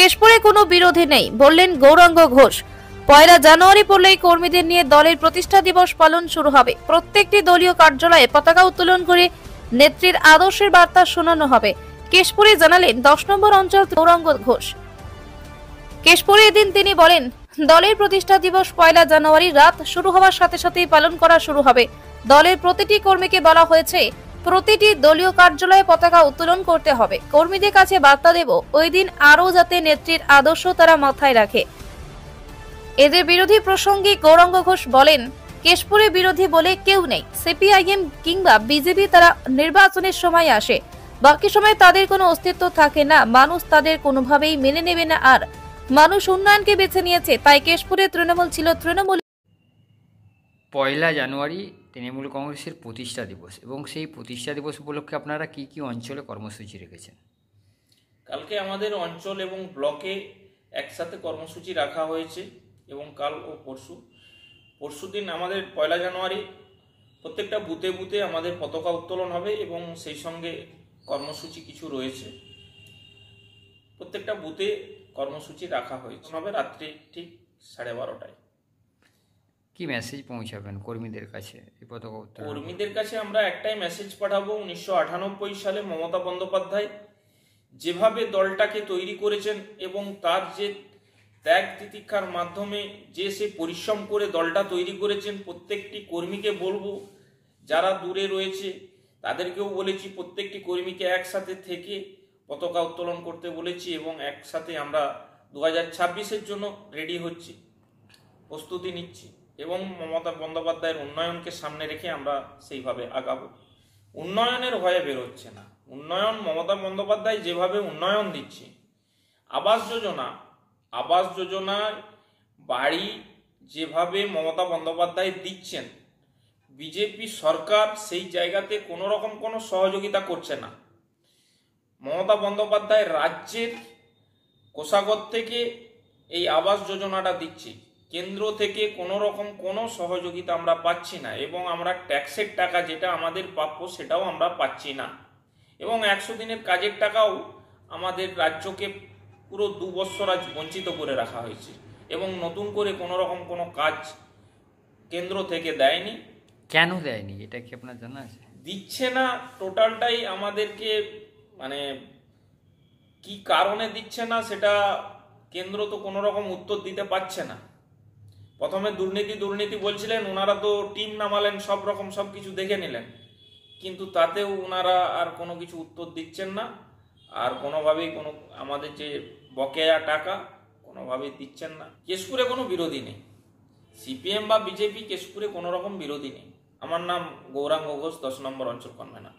কেশপুরে কোনো বিরোধী নেই বললেন গৌরাঙ্গ ঘোষ। 1 জানুয়ারি পড়লেই কর্মীদের নিয়ে দলের প্রতিষ্ঠা দিবস পালন শুরু হবে। প্রত্যেকটি দলীয় কার্যালয়ে পতাকা উত্তোলন করে নেত্রীর আদর্শের বার্তা শোনানো হবে। কেশপুরে জানালেন 10 নম্বর অঞ্চল গৌরাঙ্গ ঘোষ। কেশপুরে এদিন তিনি বলেন, দলের প্রতিষ্ঠা দিবস 1 জানুয়ারি রাত শুরু হওয়ার সাথে সাথেই পালন করা শুরু হবে। দলের প্রতিটি কর্মীকে বলা হয়েছে প্রতিটি দলীয় কার্যালয়ে পতাকা উত্তোলন করতে হবে। কর্মীদের কাছে বার্তা দেব ওই দিন আরও যাতে নেত্রীর আদর্শ তারা মাথায় রাখে। এদের বিরোধী প্রসঙ্গে গৌরাঙ্গ ঘোষ বলেন, কেশপুরে বিরোধী বলে কেউ নেই। সিপিআইএম কিংবা বিজেপি তারা নির্বাচনের সময় আসে, বাকি সময় তাদের কোনো অস্তিত্ব থাকে না। মানুষ তাদের কোনোভাবেই মেনে নেবে না, আর মানুষ উন্নয়নকে বেছে নিয়েছে, তাই কেশপুরে তৃণমূল ছিল তৃণমূল। 1 জানুয়ারি তৃণমূল কংগ্রেসের প্রতিষ্ঠা দিবস, এবং সেই প্রতিষ্ঠা দিবস উপলক্ষে আপনারা কি কি অঞ্চলে কর্মসূচি রেখেছেন? কালকে আমাদের অঞ্চল এবং ব্লকে একসাথে কর্মসূচি রাখা হয়েছে, এবং কাল ও পরশুদিন আমাদের 1 জানুয়ারি প্রত্যেকটা বুথে বুথে আমাদের পতাকা উত্তোলন হবে, এবং সেই সঙ্গে কর্মসূচি কিছু রয়েছে। প্রত্যেকটা বুথে কর্মসূচি রাখা হয়েছে হবে রাত্রি ঠিক 12:30টায়। কি মেসেজ পৌঁছাবেন কর্মীদের কাছে এই পতাকা উত্তোলন? কর্মীদের কাছে আমরা একটাই মেসেজ পাঠাবো, 1998 সালে মমতা বন্দ্যোপাধ্যায় যেভাবে দলটাকে তৈরি করেছেন এবং তার যে ত্যাগ তিতিক্ষার মাধ্যমে যে সে পরিশ্রম করে দলটা তৈরি করেছেন, প্রত্যেকটি কর্মীকে বলবো, যারা দূরে রয়েছে তাদেরকেও বলেছি প্রত্যেকটি কর্মীকে একসাথে থেকে পতাকা উত্তোলন করতে বলেছি, এবং একসাথে আমরা 2026-এর জন্য রেডি হচ্ছি, প্রস্তুতি নিচ্ছি, এবং মমতা বন্দ্যোপাধ্যায়ের উন্নয়নকে সামনে রেখে আমরা সেইভাবে আগাবো। উন্নয়নের ভয়ে বেরোচ্ছে না। উন্নয়ন মমতা বন্দ্যোপাধ্যায় যেভাবে উন্নয়ন দিচ্ছে, আবাস যোজনার বাড়ি যেভাবে মমতা বন্দ্যোপাধ্যায় দিচ্ছেন, বিজেপি সরকার সেই জায়গাতে কোনো রকম কোনো সহযোগিতা করছে না। মমতা বন্দ্যোপাধ্যায় রাজ্যের কোষাগার থেকে এই আবাস যোজনাটা দিচ্ছে, কেন্দ্র থেকে কোনো রকম কোনো সহযোগিতা আমরা পাচ্ছি না, এবং আমরা ট্যাক্সের টাকা যেটা আমাদের প্রাপ্য সেটাও আমরা পাচ্ছি না, এবং 100 দিনের কাজের টাকাও আমাদের রাজ্যকে পুরো 2 বছর আজ বঞ্চিত করে রাখা হয়েছে, এবং নতুন করে কোনো রকম কোনো কাজ কেন্দ্র থেকে দেয়নি। কেন দেয়নি এটা কি আপনার জানা আছে? দিচ্ছে না, টোটালটাই আমাদেরকে মানে কি কারণে দিচ্ছে না সেটা কেন্দ্র তো কোনো রকম উত্তর দিতে পারছে না। প্রথমে দুর্নীতি বলছিলেন, ওনারা তো টিম নামালেন, সব রকম সব কিছু দেখে নিলেন, কিন্তু তাতেও ওনারা আর কোনো কিছু উত্তর দিচ্ছেন না, আর কোনোভাবেই কোনো আমাদের যে বকেয়া টাকা কোনোভাবেই দিচ্ছেন না। কেশপুরে কোনো বিরোধী নেই, সিপিএম বা বিজেপি কেশপুরে কোনো রকম বিরোধী নেই। আমার নাম গৌরাঙ্গ ঘোষ, 10 নম্বর অঞ্চল কনভেনর।